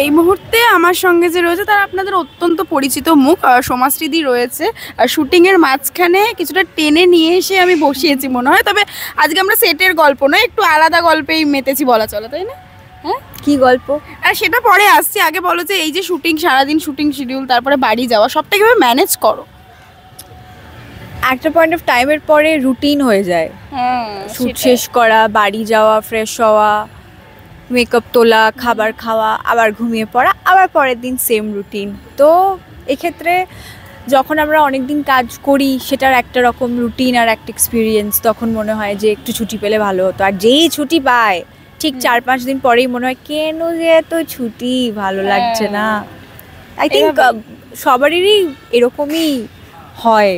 এই মুহূর্তে আমার সঙ্গে যে রয়েছে তারা আপনাদের অত্যন্ত পরিচিত মুখ, সমাজশ্রীদি রয়েছে। শুটিংয়ের মাঝখানে কিছুটা টেনে নিয়ে এসে আমি বসিয়েছি মনে হয়, তবে আজকে আমরা সেটের গল্প নয়, একটু আলাদা গল্পেই মেতেছি বলা চলে, তাই না? হ্যাঁ, কি গল্প? আর সেটা পরে আসছি, আগে বলো যে এই যে শুটিং, সারাদিন শুটিং শিডিউল, তারপরে বাড়ি যাওয়া, সবটা কীভাবে ম্যানেজ করো? একটা পয়েন্ট অফ টাইমের পরে রুটিন হয়ে যায়। শুট শেষ করা, বাড়ি যাওয়া, ফ্রেশ হওয়া, মেকআপ তোলা, খাবার খাওয়া, আবার ঘুমিয়ে পড়া, আবার পরের দিন সেম রুটিন। তো এক্ষেত্রে যখন আমরা অনেক দিন কাজ করি সেটার একটা রকম রুটিন আর একটা এক্সপিরিয়েন্স, তখন মনে হয় যে একটু ছুটি পেলে ভালো হতো। আর যেই ছুটি পায় ঠিক 4-5 দিন পরেই মনে হয় কেন যে এত ছুটি, ভালো লাগছে না। আই থিঙ্ক সবারই এরকমই হয়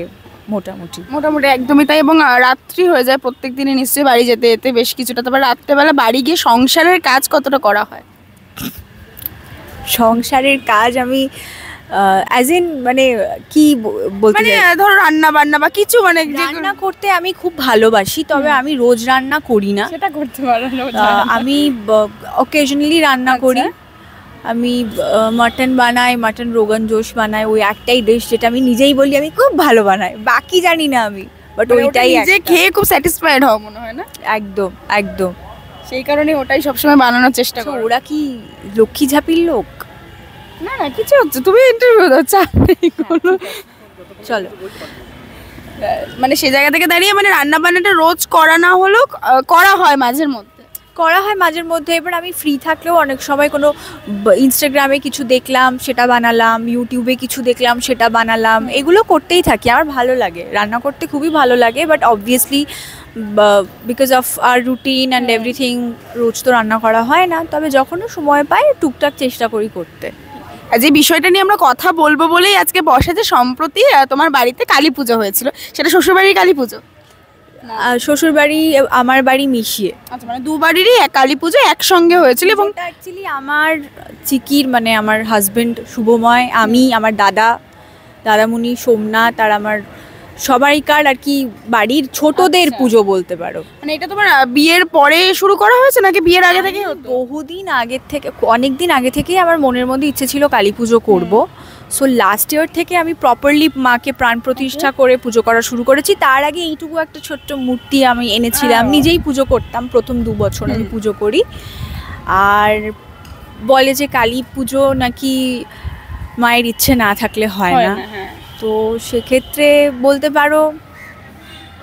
মোটামুটি একদমই তাই। এবং রাত্রি হয়ে যায় প্রত্যেক দিনই নিশ্চয়ই বাড়ি যেতে যেতে বেশ কিছুটা। তারপর রাত্রেবেলা বাড়ি গিয়ে সংসারের কাজ কতটা করা হয়? সংসারের কাজ আমি অ্যাজ ইন মানে কি বলতে, মানে ধরো রান্না বান্না বা কিছু, মানে রান্না করতে আমি খুব ভালোবাসি, তবে আমি রোজ রান্না করি না। সেটা করতে পারো না। আমি অকেশনালি রান্না করি। আমি মাটন বানাই, মাটন রোগান জোশ বানাই, ওই একটাই ডিশ যেটা আমি নিজেই বলি আমি খুব ভালো বানাই, বাকি জানি না আমি, বাট ওইটাই নিজে খেয়ে খুব স্যাটিসফাইড হও মনে হয় না? একদম সেই কারণে ওটাই সবসময় বানানোর চেষ্টা করো। ওরা কি লক্ষ্মী ঝাপির লোক? না না, কিছু হচ্ছে, তুমি ইন্টারভিউ দাও, চলো। মানে সে জায়গা থেকে দাঁড়িয়ে মানে রান্না বান্নাটা রোজ করা না হলেও করা হয় মাঝে মধ্যে। এবার আমি ফ্রি থাকলেও অনেক সময় কোনো ইনস্টাগ্রামে কিছু দেখলাম সেটা বানালাম, ইউটিউবে কিছু দেখলাম সেটা বানালাম, এগুলো করতেই থাকি। আমার ভালো লাগে, রান্না করতে খুবই ভালো লাগে, but obviously because of our routine and everything রোজ তো রান্না করা হয় না, তবে যখনও সময় পাই টুকটাক চেষ্টা করি করতে। যে বিষয়টা নিয়ে আমরা কথা বলবো বলেই আজকে বসা, যে সম্প্রতি তোমার বাড়িতে কালী পুজো হয়েছিল, সেটা শ্বশুরবাড়ির কালী পুজো? শ্বশুর বাড়ি আমার বাড়ি মিশিয়ে। আচ্ছা, মানে দু বাড়িরই কালী পুজো একসঙ্গে হয়েছিল। এবং অ্যাকচুয়ালি আমার চিকির মানে আমার হাজবেন্ড শুভময়, আমি, আমার দাদামণি সোমনাথ আর আমার সবাইকার আর কি বাড়ির ছোটদের পুজো বলতে পারো। মানে এটা তোমার বিয়ের পরে শুরু করা হয়েছে নাকি বিয়ের আগে থেকে? বহুদিন আগে থেকে, অনেক দিন আগে থেকেই আমার মনের মধ্যে ইচ্ছে ছিল কালী পুজো করবো। সো লাস্ট ইয়ার থেকে আমি প্রপারলি মাকে প্রাণ প্রতিষ্ঠা করে পুজো করা শুরু করেছি। তার আগে এইটুকু একটা ছোট্ট মূর্তি আমি এনেছিলাম, নিজেই পুজো করতাম। প্রথম 2 বছর আমি পুজো করি। আর বলে যে কালী পুজো নাকি মায়ের ইচ্ছে না থাকলে হয় না, তো সেক্ষেত্রে বলতে পারো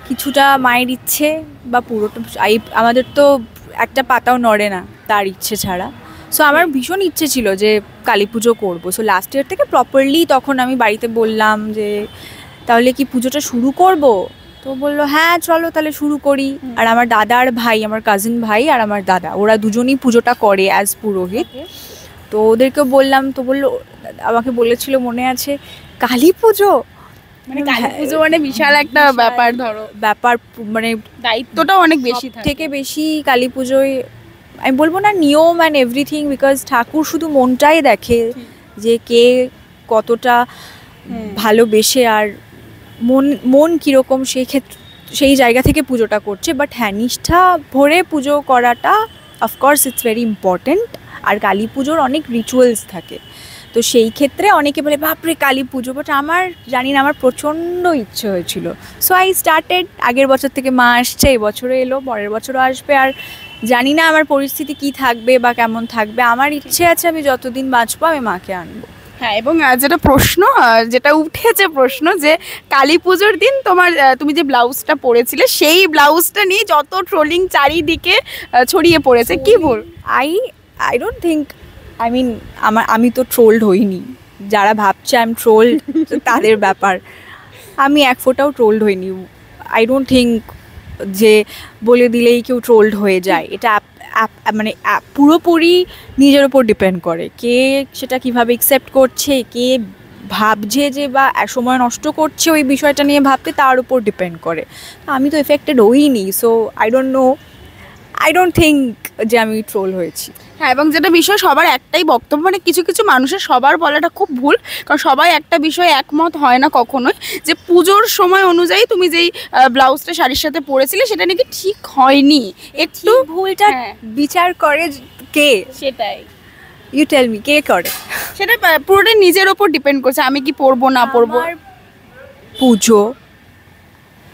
কিছুটা মায়ের ইচ্ছে বা পুরোটা। আমাদের তো একটা পাতাও নড়ে না তার ইচ্ছে ছাড়া। সো আমার ভীষণ ইচ্ছে ছিল যে কালী পুজো করবো। সো লাস্ট ইয়ার থেকে প্রপারলি তখন আমি বাড়িতে বললাম যে তাহলে কি পুজোটা শুরু করব? তো বললো হ্যাঁ চলো তাহলে শুরু করি। আর আমার দাদা আর ভাই, আমার কাজিন ভাই আর আমার দাদা, ওরা দুজনেই পুজোটা করে অ্যাজ পুরোহিত। তো ওদেরকে বললাম, তো বললো, আমাকে বলেছিল মনে আছে কালী পুজো মানে কালী পুজো মানে বিশাল একটা ব্যাপার, ধরো ব্যাপার, মানে দায়িত্বটাও অনেক বেশি থেকে বেশি কালী পুজোয়। আমি বলবো না নিয়ম অ্যান্ড এভরিথিং, বিকজ ঠাকুর শুধু মনটাই দেখে যে কে কতটা ভালোবেসে আর মন কীরকম, সেই ক্ষেত্রে সেই জায়গা থেকে পুজোটা করছে। বাট হ্যাঁ, নিষ্ঠা ভরে পুজো করাটা অফকোর্স ইটস ভেরি ইম্পর্টেন্ট। আর কালী পুজোর অনেক রিচুয়ালস থাকে, তো সেই ক্ষেত্রে অনেকে বলে বাপরে কালী পুজো, বাট আমার জানি না, আমার প্রচণ্ড ইচ্ছে হয়েছিল। So I started. আগের বছর থেকে মা আসছে, এবছরও এলো, পরের বছরও আসবে। আর জানি না আমার পরিস্থিতি কি থাকবে বা কেমন থাকবে, আমার ইচ্ছে আছে আমি যতদিন বাঁচবো আমি মাকে আনবো। হ্যাঁ, এবং যেটা উঠেছে প্রশ্ন যে কালী পুজোর দিন তুমি যে ব্লাউজটা পরেছিলে, সেই ব্লাউজটা নিয়ে যত ট্রোলিং চারিদিকে ছড়িয়ে পড়েছে, কি বল? আই ডোন্ট থিঙ্ক, আমি তো ট্রোলড হইনি। যারা ভাবছে আই এম ট্রোলড তাদের ব্যাপার। আমি এক ফোঁটাও ট্রোলড হইনি। আই ডোন্ট থিঙ্ক যে বলে দিলেই কেউ ট্রোলড হয়ে যায়। এটা মানে পুরোপুরি নিজের ওপর ডিপেন্ড করে, কে সেটা কিভাবে অ্যাকসেপ্ট করছে, কে ভাবছে যে বা সময় নষ্ট করছে ওই বিষয়টা নিয়ে ভাবতে, তার উপর ডিপেন্ড করে। আমি তো এফেক্টেড হইনি, সো আই ডোন্ট থিঙ্ক যে আমি ট্রোল হয়েছি। হ্যাঁ, এবং যেটা বিষয় সবার একটাই বক্তব্য, মানে কিছু কিছু মানুষের সবার বলাটা খুব ভুল, কারণ সবাই একটা বিষয়ে একমত হয় না কখনোই, যে পুজোর সময় অনুযায়ী তুমি যেই ব্লাউজটা শাড়ির সাথে পরেছিলে সেটা নাকি ঠিক হয়নি। একটু ভুলটা বিচার করে কে? সেটাই ইউ টেল মি কে করে? সেটা পুরোটাই নিজের ওপর ডিপেন্ড করছে আমি কি পরবো না পরবো। আমার পুজো,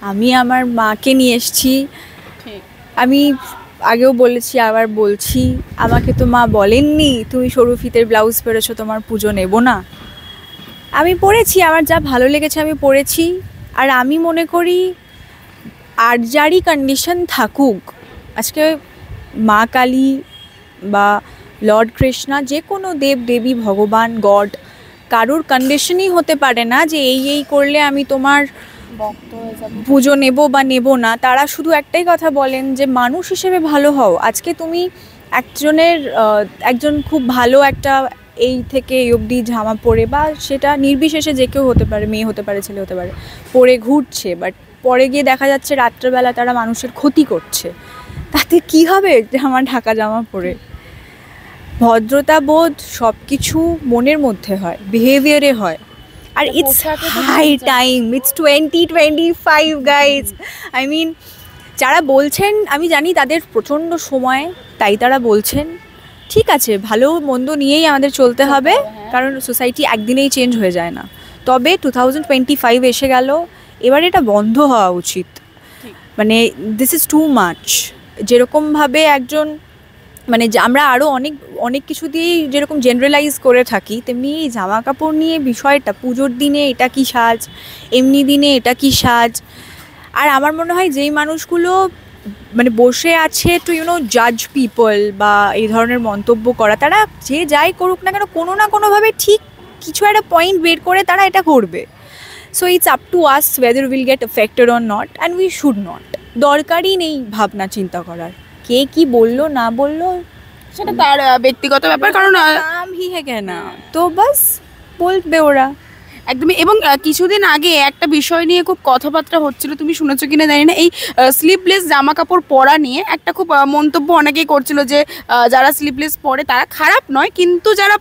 আমি আমার মাকে নিয়ে এসেছি। আমি আগেও বলেছি, আবার বলছি, আমাকে তো মা বলেননি তুমি সরু ফিতের ব্লাউজ পরেছো, তোমার পুজো নেব না। আমি পরেছি, আমার যা ভালো লেগেছে আমি পরেছি। আর আমি মনে করি আর যারই কন্ডিশন থাকুক, আজকে মা কালী বা লর্ড কৃষ্ণা, যে কোনো দেব দেবী ভগবান গড, কারোর কন্ডিশনই হতে পারে না যে এই করলে আমি তোমার পুজো নেব বা নেব না। তারা শুধু একটাই কথা বলেন যে মানুষ হিসেবে ভালো হও। আজকে তুমি একজন খুব ভালো একটা এই থেকে এই অবধি জামা পরে, বা সেটা নির্বিশেষে যে কেউ হতে পারে, মেয়ে হতে পারে ছেলে হতে পারে, পরে ঘুরছে, বাট পরে গিয়ে দেখা যাচ্ছে রাত্রেবেলা তারা মানুষের ক্ষতি করছে, তাতে কি হবে জামা ঢাকা জামা পরে? ভদ্রতা বোধ সব কিছু মনের মধ্যে হয়, বিহেভিয়ারে হয়। আর it's high time, it's 2025 guys. I mean, যারা বলছেন আমি জানি তাদের প্রচণ্ড সময়, তাই তারা বলছেন। ঠিক আছে, ভালো মন্দ নিয়েই আমাদের চলতে হবে, কারণ সোসাইটি একদিনেই চেঞ্জ হয়ে যায় না। তবে 2025 এসে গেল, এবার এটা বন্ধ হওয়া উচিত। মানে দিস ইজ টু মাচ। যেরকমভাবে একজন মানে আমরা আরও অনেক অনেক কিছু দিয়েই যেরকম জেনারেলাইজ করে থাকি, তেমনি এই জামা কাপড় নিয়ে বিষয়টা, পুজোর দিনে এটা কি সাজ, এমনি দিনে এটা কি সাজ। আর আমার মনে হয় যেই মানুষগুলো মানে বসে আছে টু জাজ পিপল বা এই ধরনের মন্তব্য করা, তারা যে যাই করুক না কেন কোনো না কোনোভাবে ঠিক কিছু একটা পয়েন্ট বের করে তারা এটা করবে। So it's up to us weather will get affected or not, and we should not. দরকারই নেই ভাবনা চিন্তা করার, কে কি বললো না বললো সেটা তার ব্যক্তিগত ব্যাপার, কারণ নাম হি হে না, তো বাস বলবে ওরা। একদমই। এবং কিছুদিন আগে একটা বিষয় নিয়ে খুব কথাবার্তা হচ্ছিল, তুমি শুনেছো কিনা জানি না, এই স্লিভলেস জামা কাপড় পরা নিয়ে একটা খুব মন্তব্য অনেকেই করছিল যে যারা স্লিভলেস পরে তারা খারাপ নয়, কিন্তু যারা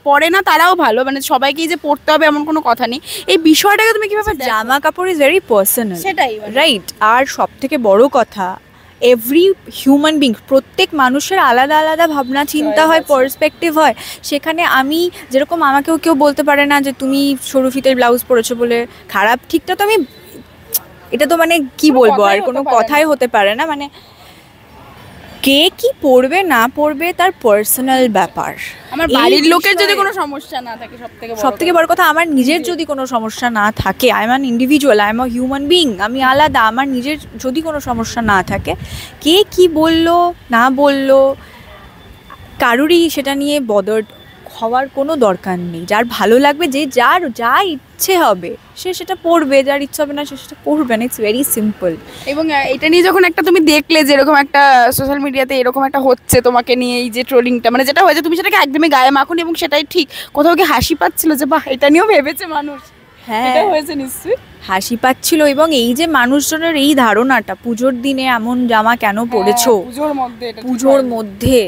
পরে না তারাও ভালো, মানে সবাইকেই যে পরতে হবে এমন কোনো কথা নেই। এই বিষয়টাকে তুমি কিভাবে দেখো? জামা কাপড় ইজ ভেরি পার্সোনাল, সেটাই রাইট। আর সব থেকে বড় কথা, এভরি হিউম্যান বিং, প্রত্যেক মানুষের আলাদা আলাদা ভাবনা চিন্তা হয়, পার্সপেক্টিভ হয়। সেখানে আমি যেরকম, আমাকেও কেউ বলতে পারে না যে তুমি সরু ফিতের ব্লাউজ পরেছো বলে খারাপ। ঠিকটা তো আমি, এটা তো মানে কি বলবো, আর কোনো কথাই হতে পারে না। মানে কে কি পড়বে না পড়বে তার পার্সোনাল ব্যাপার। আমার বাড়ির লোকের যদি কোনো সমস্যা না থাকে, সব থেকে বড় কথা, আমার নিজের যদি কোনো সমস্যা না থাকে, I am an individual, I am a human being, আমি আলাদা, আমার নিজের যদি কোনো সমস্যা না থাকে, কে কি বললো না বললো কারুরই সেটা নিয়ে বদার্ড হওয়ার কোনো দরকার নেই। যার ভালো লাগবে, যে যার যা ইচ্ছে হবে সে সেটা পড়বে, যার ইচ্ছে হবে না সে সেটা পড়বে না। It's very simple. এবং এটা নিয়ে যখন একটা তুমি দেখলে যে এরকম একটা সোশ্যাল মিডিয়াতে এরকম একটা হচ্ছে তোমাকে নিয়ে, এই যে ট্রোলিংটা, মানে যেটা হয়েছে তুমি সেটাকে একদমই গায়ে মাখুন, এবং সেটাই ঠিক। কোথাও কি হাসি পাচ্ছিল যে বাহ, এটা নিয়েও ভেবেছে মানুষ? হ্যাঁ, এটা হয়েছে নিশ্চয়ই হাসি পাচ্ছিল। এবং এই যে মানুষজনের এই ধারণাটা, পুজোর দিনে এমন জামা কেন পরেছো, পুজোর মধ্যে,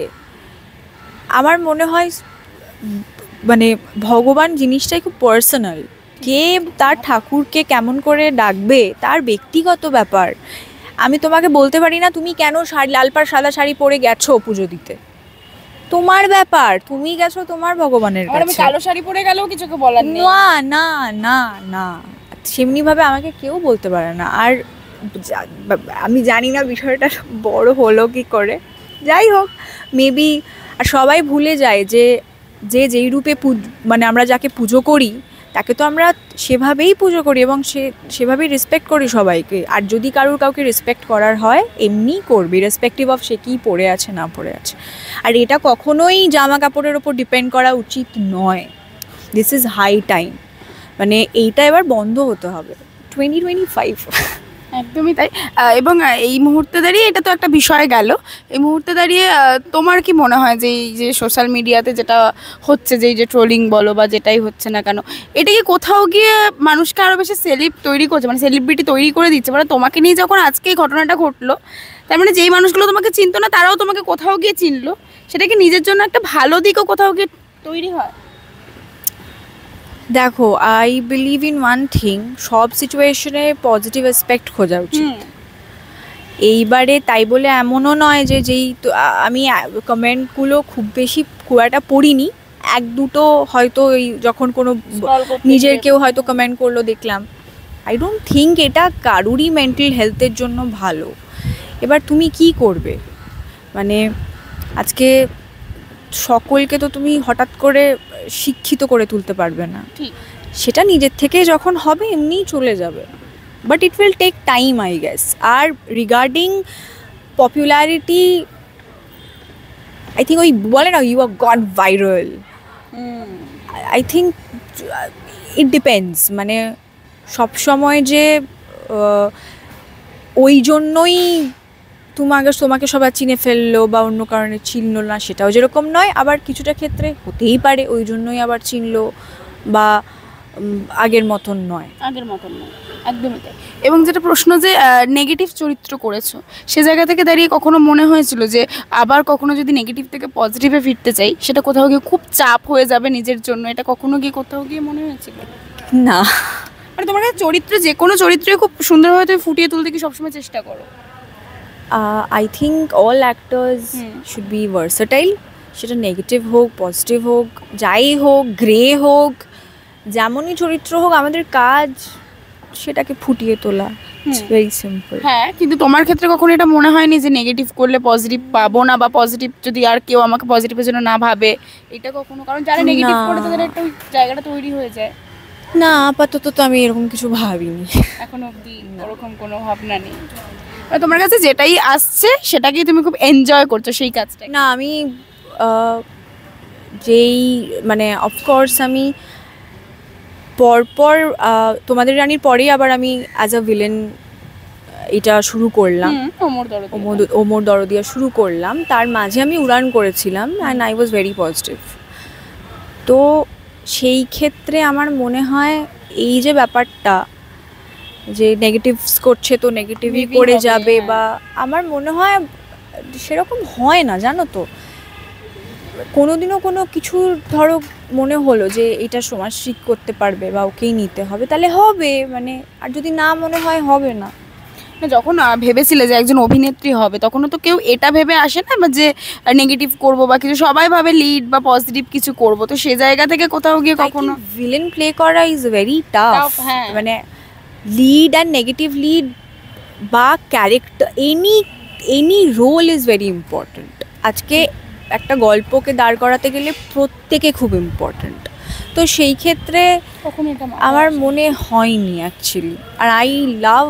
আমার মনে হয় মানে ভগবান জিনিসটাই খুব পার্সোনাল। কে তার ঠাকুরকে কেমন করে ডাকবে তার ব্যক্তিগত ব্যাপার। আমি তোমাকে বলতে পারি না তুমি কেন লাল পাড় সাদা শাড়ি পরে গেছো পুজো দিতে, তোমার ব্যাপার, তুমি গেছো তোমার ভগবানের কাছে। আমি কালো শাড়ি পরে গেলেও কিছুকে বলার নেই। না না না না, সেমনি ভাবে আমাকে কেউ বলতে পারে না। আর আমি জানি না বিষয়টা বড় হলো কি করে, যাই হোক, মেবি। আর সবাই ভুলে যায় যে যেই রূপে মানে আমরা যাকে পুজো করি তাকে তো আমরা সেভাবেই পুজো করি, এবং সেভাবেই রেসপেক্ট করি সবাইকে। আর যদি কাউকে রেসপেক্ট করার হয়, এমনিই করবি, রেসপেক্টিভ অফ সে কী পরে আছে না পরে আছে। আর এটা কখনোই জামা কাপড়ের ওপর ডিপেন্ড করা উচিত নয়। দিস ইজ হাই টাইম, মানে এইটা এবার বন্ধ হতে হবে 2025। একদমই তাই। এবং এই মুহূর্তে দাঁড়িয়ে এটা তো একটা বিষয় গেল, এই মুহূর্তে দাঁড়িয়ে তোমার কি মনে হয় যে এই যে সোশ্যাল মিডিয়াতে যেটা হচ্ছে, যে এই যে ট্রোলিং বলো বা যেটাই হচ্ছে না কেন, এটা কি কোথাও গিয়ে মানুষকে আরও বেশি তৈরি করছে, মানে সেলিব্রিটি তৈরি করে দিচ্ছে? মানে তোমাকে নিয়ে যখন আজকে এই ঘটনাটা ঘটলো, তার মানে যেই মানুষগুলো তোমাকে চিনতো না তারাও তোমাকে কোথাও গিয়ে চিনলো, সেটা কি নিজের জন্য একটা ভালো দিকও কোথাও গিয়ে তৈরি হয়? দেখো, I believe in one thing, সব সিচুয়েশনে পজিটিভ অ্যাসপেক্ট খোঁজা উচিত। এইবারে তাই বলে এমনও নয় যে আমি কমেন্টগুলো খুব একটা পড়িনি, এক দুটো হয়তো এই যখন কোনো নিজের কেউ হয়তো কমেন্ট করলো দেখলাম। আই ডোন্ট থিঙ্ক এটা কারুরই মেন্টাল হেলথের জন্য ভালো। এবার তুমি কি করবে, মানে আজকে সকলকে তো তুমি হঠাৎ করে শিক্ষিত করে তুলতে পারবে না, সেটা নিজের থেকে যখন হবে এমনিই চলে যাবে, but it will take time I guess. আর রিগার্ডিং পপুলারিটি, আই থিঙ্ক ওই বলে না you are got viral, I think it depends, মানে সবসময় যে ওই জন্যই তোমাকে সবাই চিনে ফেললো বা অন্য কারণে চিনলো না, সেটাও যেরকম নয়। আবার কিছুটা ক্ষেত্রে হতেই পারে ওই জন্যই আবার চিনলো বা আগের মতন নয়। একদমই তাই। এবং যেটা প্রশ্ন যে নেগেটিভ চরিত্র করেছো, সে জায়গা থেকে দাঁড়িয়ে কখনো মনে হয়েছিল যে আবার কখনো যদি নেগেটিভ থেকে পজিটিভে ফিরতে চাই, সেটা কোথাও গিয়ে খুব চাপ হয়ে যাবে নিজের জন্য, এটা কখনো গিয়ে কোথাও গিয়ে মনে হয়েছিল? না, মানে তোমার কাছে চরিত্র, যে কোনো চরিত্রে খুব সুন্দরভাবে তুমি ফুটিয়ে তুলতে কি সবসময় চেষ্টা করো? I think all actors should be versatile, সেটা নেগেটিভ হোক পজিটিভ হোক যাই হোক, গ্রে হোক, যেমনই চরিত্র হোক, আমাদের কাজ সেটাকে ফুটিয়ে তোলা, ভেরি সিম্পল। হ্যাঁ, কিন্তু তোমার ক্ষেত্রে কখনো এটা মনে হয়নি যে নেগেটিভ করলে পজিটিভ পাবো না, বা পজিটিভ যদি আর কেউ আমাকে পজিটিভের জন্য না ভাবে, এটা কখনো? কারণ যারা নেগেটিভ করে তাদের একটা জায়গাটা তৈরি হয়ে যায়। না, আপাতত তো আমি এরকম কিছু ভাবিনি, এখন অবধি ওরকম কোনো ভাবনা নেই। তোমার কাছে যেটাই আসছে সেটাকেই তুমি খুব এনজয় করছো সেই কাজটা? না, আমি যেই মানে অফকোর্স আমি পরপর তোমাদের রানীর পরেই আবার আমি অ্যাজ আ ভিলেন এটা শুরু করলাম, ওমর দরদিয়া শুরু করলাম। তার মাঝে আমি উড়ান করেছিলাম and I was very positive. তো সেই ক্ষেত্রে আমার মনে হয় এই যে ব্যাপারটা যে নেগেটিভস করছে তো নেগেটিভই করে যাবে, বা আমার মনে হয় সেরকম হয় না, জানো তো। কোনোদিনও কোনো কিছু ধরো মনে হলো যে এটা সমাজ ঠিক করতে পারবে বা ওকেই নিতে হবে, তাহলে হবে, মানে আর যদি না মনে হয় হবে না। যখন ভেবেছিলে যে একজন অভিনেত্রী হবে, তখনও তো কেউ এটা ভেবে আসে না যে নেগেটিভ করব বা কিছু, সবাই ভাবে লিড বা পজিটিভ কিছু করব। তো সেই জায়গা থেকে কোথাও গিয়ে কখনো ভিলেন প্লে করা ইজ ভেরি টাফ, মানে লিড অ্যান্ড নেগেটিভ লিড বা character, any role is very important. আজকে একটা গল্পকে দাঁড় করাতে গেলে প্রত্যেকে খুব ইম্পর্ট্যান্ট। তো সেই ক্ষেত্রে আমার মনে হয়নি অ্যাকচুয়ালি। আর I love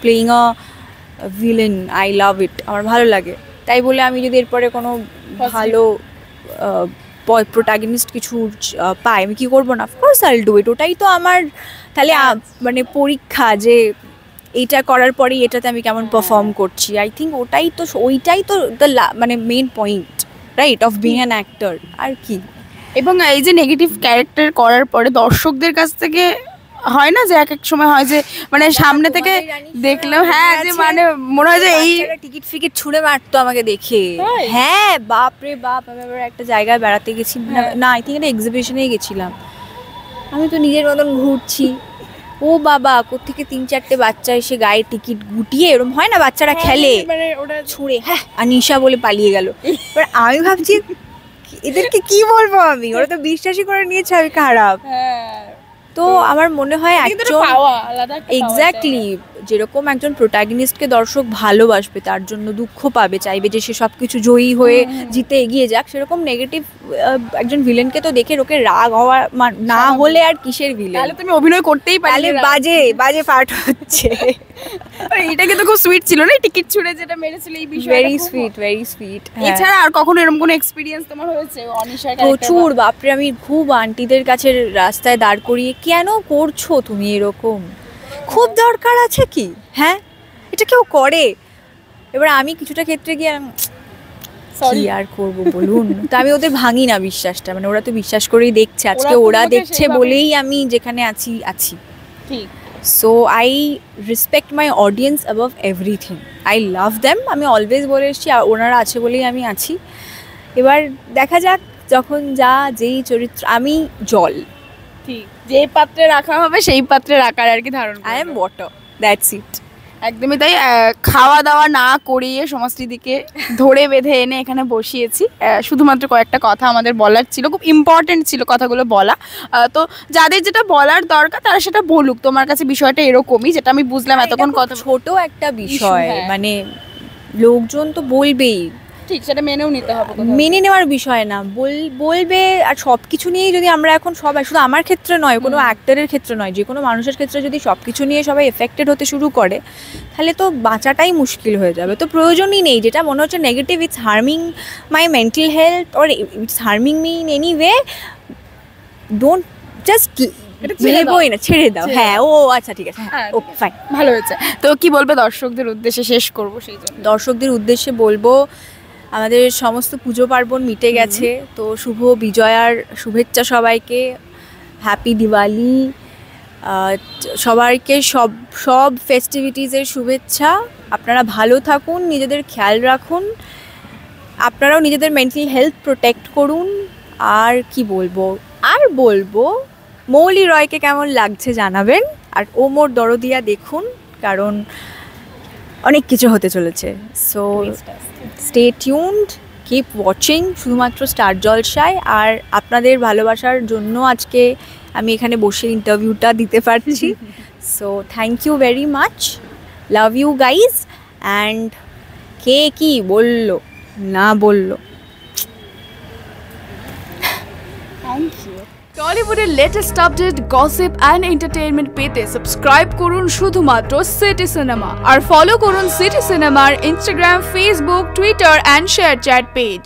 playing a villain, I love it, আমার ভালো লাগে। তাই বলে আমি যদি এরপরে কোনো ভালো প্রোটাগনিস্ট কিছু পাই, আমি কি করবো না? Of course I will do it. ওটাই তো আমার তাহলে মানে পরীক্ষা, যে এইটা করার পরেই এটাতে আমি কেমন পারফর্ম করছি। আই থিঙ্ক ওইটাই তো মানে main point, right, of being an actor, আর কি। এবং এই যে নেগেটিভ ক্যারেক্টার করার পরে দর্শকদের কাছ থেকে হয় না যে এক এক সময় হয় যে মানে সামনে থেকে দেখলেও হ্যাঁ যে মানে মনে হয় যে এই টিকিট ছুঁড়ে মারতো আমাকে দেখে। হ্যাঁ, বাপ রে বাপ। আমি এবার একটা জায়গায় বেড়াতে গেছি, না আই থিঙ্ক একটা এক্সিবিশনেই গেছিলাম, আমি তো নিজের মতন ঘুরছি, ও বাবা কোত্থেকে 3-4টে বাচ্চা এসে গায়ে টিকিট গুটিয়ে, এরকম হয় না বাচ্চারা খেলে, ওটা ছুঁড়ে হ্যাঁ আনিশা বলে পালিয়ে গেল। এবার আমি ভাবছি এদেরকে কি বলবো আমি, ওরা তো বিশ্বাসই করে নিয়েছে আমি খারাপ। তো আমার মনে হয় একজন এক্স্যাক্টলি যেরকম একজন প্রোটাগনিস্টকে দর্শক ভালোবাসবে, তার জন্য দুঃখ পাবে, চাইবে যে সে সবকিছু জয়ী হয়ে জিতে এগিয়ে যাক, সেরকম নেগেটিভ একজন ভিলেনকে তো দেখে ওকে রাগ হওয়া না হলে আর কিসের ভিলেন? তাহলে তুমি অভিনয় করতেই পারলে, বাজে পার্ট হচ্ছে। এটা কিন্তু খুব সুইট ছিল না, টিকিট ছুঁড়ে যেটা মেরেছিল, এই বিষয়টা ভেরি সুইট। এছাড়া আর কখনো এরকম কোনো এক্সপেরিয়েন্স তোমার হয়েছে অনিশার? প্রচুর, বাপরে। আমি খুব আন্টিদের কাছে রাস্তায় দাঁড় করিয়ে, কেন করছো তুমি এরকম, খুব দরকার আছে কি? হ্যাঁ, এটা কেউ করে? এবার আমি কিছুটা ক্ষেত্রে গিয়ে কি আর করবো বলুন, তো আমি ওদের ভাঙি না বিশ্বাসটা, মানে ওরা তো বিশ্বাস করেই দেখছে, আজকে ওরা দেখছে বলেই আমি যেখানে আছি। ঠিক। So I respect my audience above everything, I love them. আমি অলওয়েজ বলে এসেছি ওনারা আছে বলেই আমি আছি। এবার দেখা যাক যখন যেই চরিত্র, আমি জল, ঠিক, যে পাত্রে রাখা হবে সেই পাত্রে রাখার আর কি ধারণ। I am water. That's it. একদমই তাই। খাওয়া দাওয়া না করিয়ে সমাজটিদিকে ধরে বেঁধে এনে এখানে বসিয়েছি। শুধুমাত্র কয়েকটা কথা আমাদের বলার ছিল, খুব ইম্পর্টেন্ট ছিল কথাগুলো বলা। তো যাদের যেটা বলার দরকার তারা সেটা বলুক। তোমার কাছে বিষয়টা এরকমই, যেটা আমি বুঝলাম এতক্ষণ কথা। ছোট একটা বিষয়, হ্যাঁ। মানে লোকজন তো বলবেই, ঠিক, সেটা মেনেও নিতে হবে। মেনে নেওয়ার বিষয় না, বলবে। আর সব কিছু নিয়েই যদি আমরা এখন সবাই, শুধু আমার ক্ষেত্রে নয়, কোনো অ্যাক্টরের ক্ষেত্রে নয়, যে কোনো মানুষের ক্ষেত্রে যদি সব কিছু নিয়ে সবাই এফেক্টেড হতে শুরু করে, তাহলে তো বাঁচাটাই মুশকিল হয়ে যাবে। তো প্রয়োজনই নেই। যেটা মনে হচ্ছে negative, it's harming my mental health or it's harming me in any way, don't just ভেবোই না, ছেড়ে দাও। হ্যাঁ, ও আচ্ছা ঠিক আছে, হ্যাঁ, ওকে ফাইন, ভালো হয়েছে। তো কি বলবে দর্শকদের উদ্দেশ্যে, শেষ করবো সেই জন্য। দর্শকদের উদ্দেশ্যে বলবো, আমাদের সমস্ত পুজো পার্বণ মিটে গেছে, তো শুভ বিজয়ার শুভেচ্ছা সবাইকে, হ্যাপি দিওয়ালি সবাইকে, সব ফেস্টিভিটিসের শুভেচ্ছা। আপনারা ভালো থাকুন, নিজেদের খেয়াল রাখুন, আপনারাও নিজেদের মেন্টাল হেলথ প্রোটেক্ট করুন। আর কি বলবো, মৌলি রয়কে কেমন লাগছে জানাবেন, আর ও মোর দরদিয়া দেখুন, কারণ অনেক কিছু হতে চলেছে। So stay tuned, keep watching শুধুমাত্র স্টার জলসায়। আর আপনাদের ভালোবাসার জন্য আজকে আমি এখানে বসে ইন্টারভিউটা দিতে পারছি। So thank you very much, love you guys. And কে কি বললো না বললো, থ্যাংক ইউ। টলিউডের latest update, gossip and entertainment পেতে সাবস্ক্রাইব করুন শুধুমাত্র সিটি সিনেমা, আর ফলো করুন সিটি সিনেমার Instagram, Facebook, Twitter and ShareChat page.